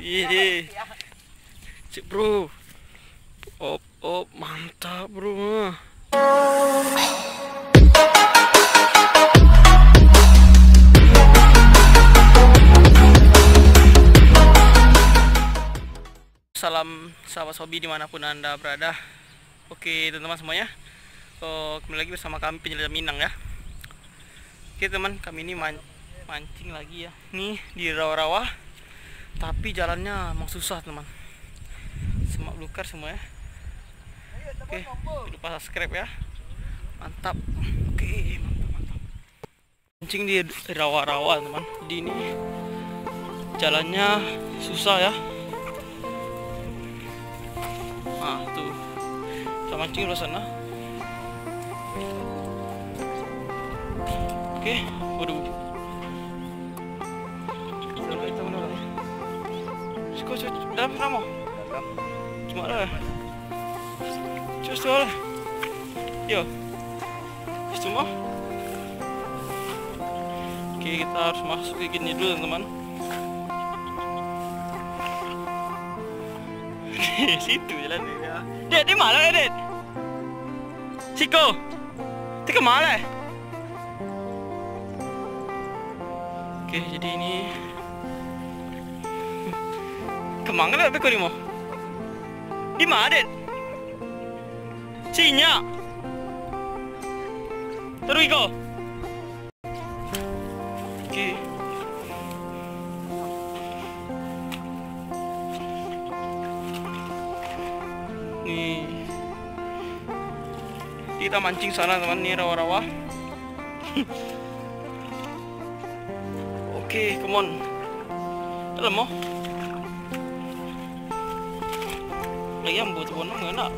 Iya, cik bro. Op, mantap bro. Salam sahabat hobi dimanapun anda berada. Oke teman-teman semuanya, kembali lagi bersama kami penyelam Minang ya. Oke teman, kami ini mancing lagi ya. Nih di rawa-rawa, tapi jalannya emang susah teman. Semak belukar semua ya. Oke, jangan lupa subscribe ya. Mantap. Oke, mantap. Mancing di rawa-rawa teman. Jadi ini jalannya susah ya. Nah tuh, kita mancing di sana. Oke, waduh. Siko, dalam kamu? Cuma lah. Cus lah. Yo, semua. Oke, kita harus masuk ke gini dulu teman-teman. Situ jalan dia. Dek, di mana ya, Dek? Siko. Itu ke mana? Oke, jadi ini kemana Dek kau ni mau? Di mana, Dek? Sinya. Terus kau. Oke. Nih kita mancing sana teman, nih rawa-rawa. Oke, come on. Dalam mau lagi yang buat bonong enak.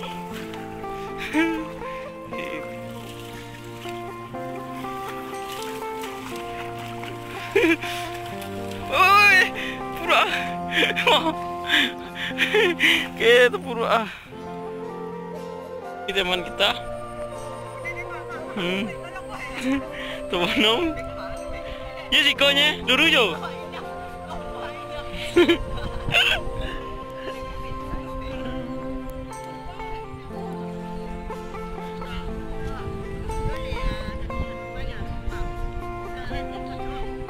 Oi, pura. Oke, itu pura. Ini teman kita. Tuh bonong. Ya sikonya, dulu jo.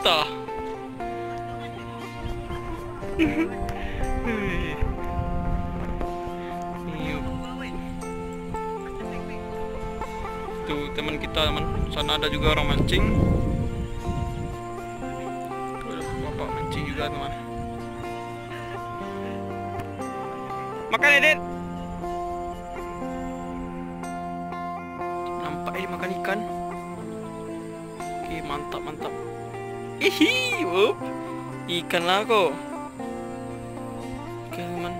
Tah. Tuh teman kita teman, sana ada juga orang mancing. Bapak mancing juga teman. Makan Edit. Nampak ini makan ikan. Oke, mantap. Ihi, ikan lah kok. Oke teman,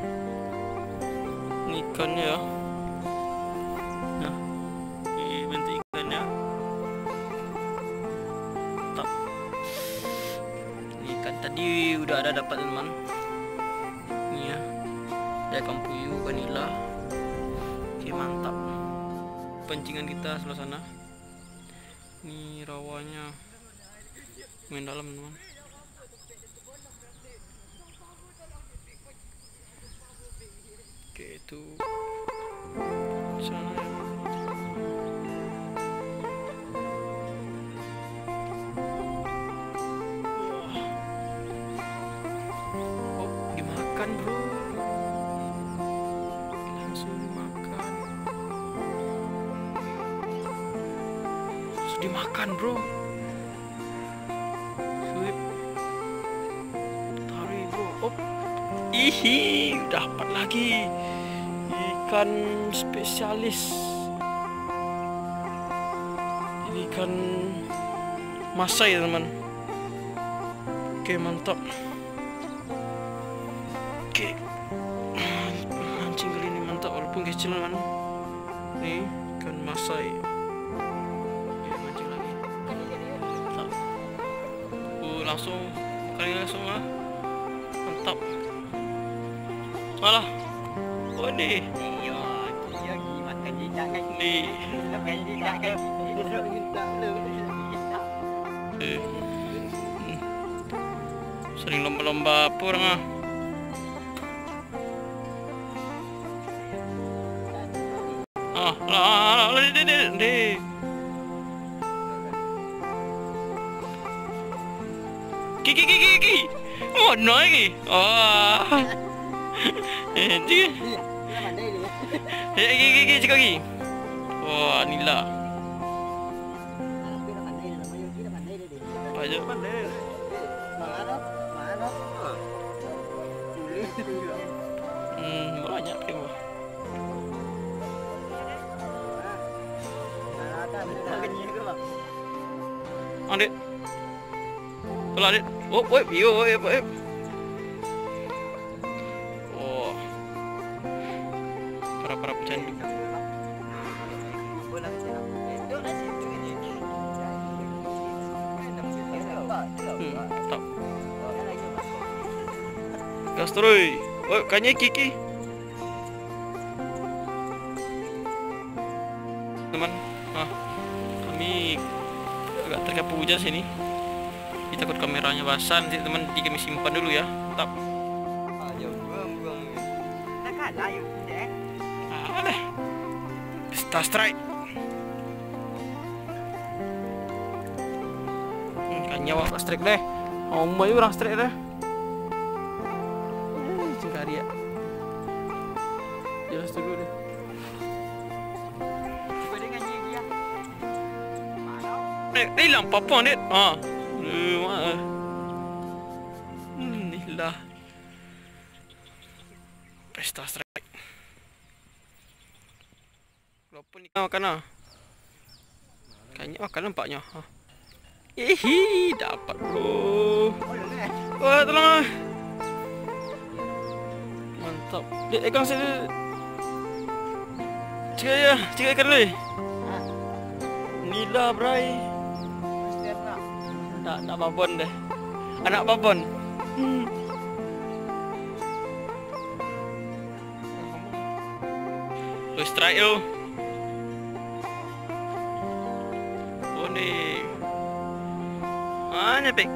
ini ikannya ya. Nah, ini bentuk ikannya. Mantap. Ini ikan tadi udah ada dapat teman. Ini ya, ada ikan puyuh, vanila. Oke mantap. Pancingan kita sebelah sana. Ini rawanya. Main dalam teman. Oke, itu sana ya. Oh, dimakan bro, langsung dimakan. Langsung dimakan bro. Ihi, dapat lagi ikan spesialis. Ini ikan masai teman. Oke mantap. Oke, mancing kali ini mantap walaupun kecil teman. Nih ikan masai. Oke, mancing lagi. Langsung kali langsung lah. Mantap. Malah, oh deh. Iya, dia makan jejak kan. Nih. Makan jejak kan. Sering lomba-lomba apa orang ah. Dek. Ki. Oh, no lagi. Oh. Dia. Ki, cakap lagi. Wah, ni lah. Apa je? Banyak tengok. Adik. Tolong adik. Oh, yo. Oh. Para pecandu. Tak. Gas terus. Oh, kanya Kiki. Teman, kami agak terkapur hujan sini. Kita takut kameranya basah, nanti teman, jadi kami simpan dulu ya. Tak. Alah. Star Strike. Kan nyawa kat strike deh. Omba juga orang strike deh. Cengkari ya. Jelas dulu deh. Hilang apa-apa ni. Inilah Pesta Strike. Berapa ni makan ah? Kayaknya makan nampaknya. Dapat bro. Wah, tolong ah. Mantap. Dek, ikan saya. Cik ikan dulu. Inilah bray. Nak babon deh. Anak babon. Lu strike tu. Oh ni. Nyepik.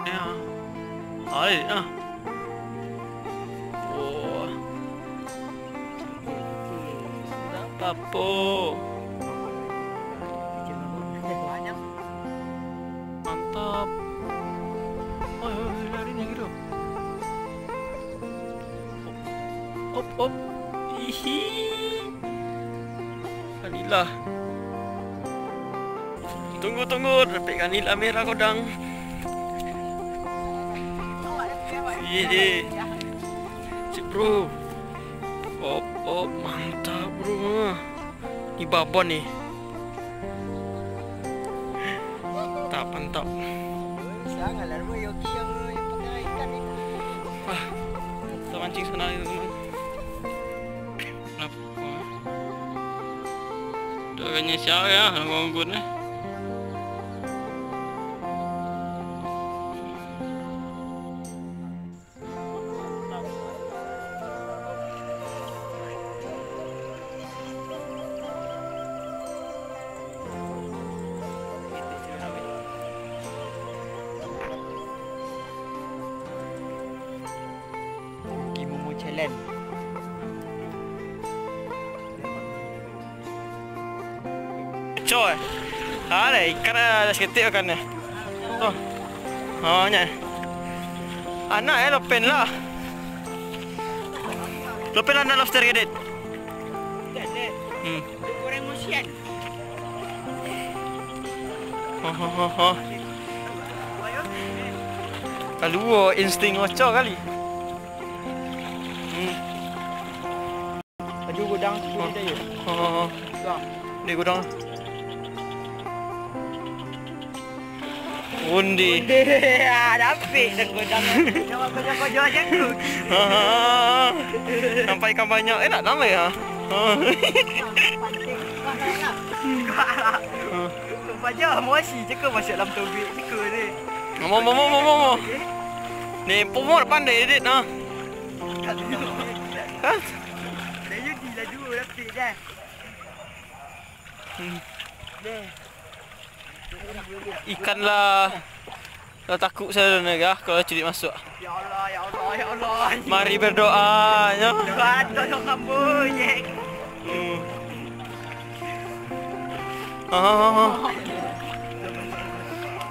Ya. Oh. Tak apa-apa. Mantap. Lari ni gitu. Op. Hihi. Kanilah. Tunggu. Repek kanilah merah kodang. Ye. Cik bro. Op. Mantap bro. Ni babon ni. Mantap. Janganlah bro, Yogi yang pakai ikan ni. Kita mancing sana teman. Kenapa? Dah kanya siapa ya, ngonggun ni. Challenge. Coy. Ada ikan ada seketik kan ni. Oh. Nya. Anak lopen lah. Lopen anak lobster ke det? Goreng musian. Kalau insting ngocok kali. Baju gudang sini dah yuk. Di gudang. Undi. Dapat dah gudang. Jangan kau je tu. Sampai ikan banyak. Nak namai ah. Baca mosi je ke masuk dalam tubik ke ni. Mau. Ni pomor pandai edit nah. Kan? Dah Yuki lah dua dapat dah. Deh. Ikan lah. Dah takut saya dah negah kalau cedit masuk. Ya Allah, ya Allah, ya Allah. Mari berdoa ya. Tuhan tolong kamu, Yek.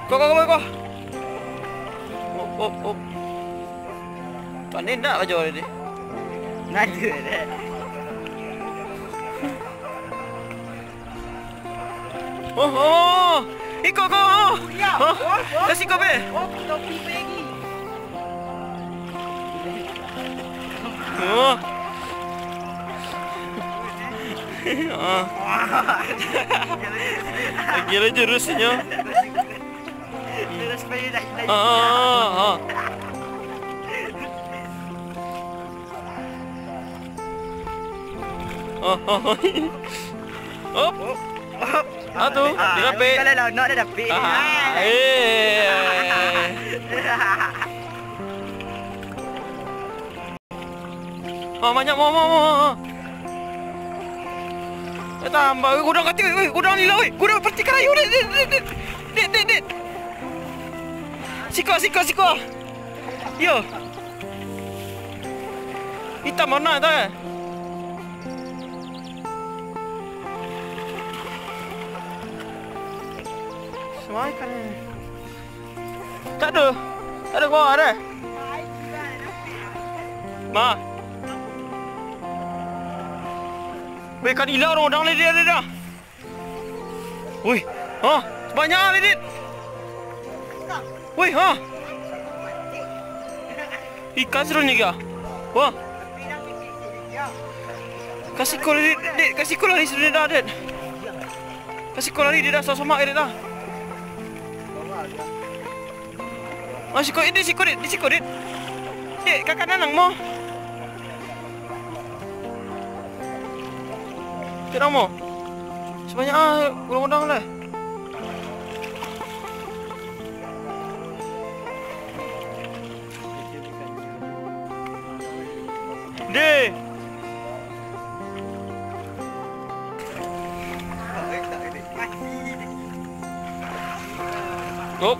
Kau. Op. Panen tak baju dia? Nada dah. Ikut kau. Ya. Kasih kau be. Oh, topi lagi. Gila jurusnya. Terus pergi dah. Op. Tu, dia dapat. Kalau lah nak dah dapat. Banyak mau. Tambah gudang kati, gudang ni lah, gudang peti kayu ni. Dit. Siko. Yo. Hitam mana tak? Semua ikan ni. Tak ada kau ada. Ma. Weh, ikan ilah orang ni dia dah. Weh, banyak ni dit. Weh, ikan serunya ke? Wah. Kasih kau dit, kasih kau lari sudah dah dit. Kasih kau lari dia dah sama dia dah. Sikut dit. Dit, kakak nanang mo. Tidak mau. Sebanyak udang-udang lah. Deh.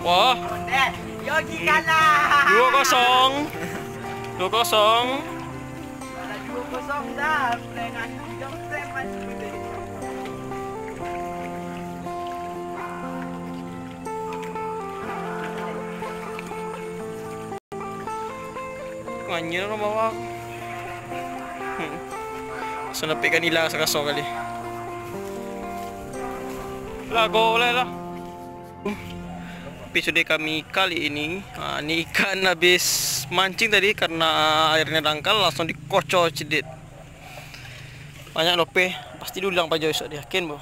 Wah. Yogi kalah. 2-0. 2-0 dah. Plan jom plan masuk dia. Kanya orang bawa. So napikkan ilah sekasar kali. Lago lah. Episode kami kali ini, ni ikan habis mancing tadi karena airnya dangkal langsung dikocor cedit. Banyak lope, pasti diulang pajak esok dia, yakin bu.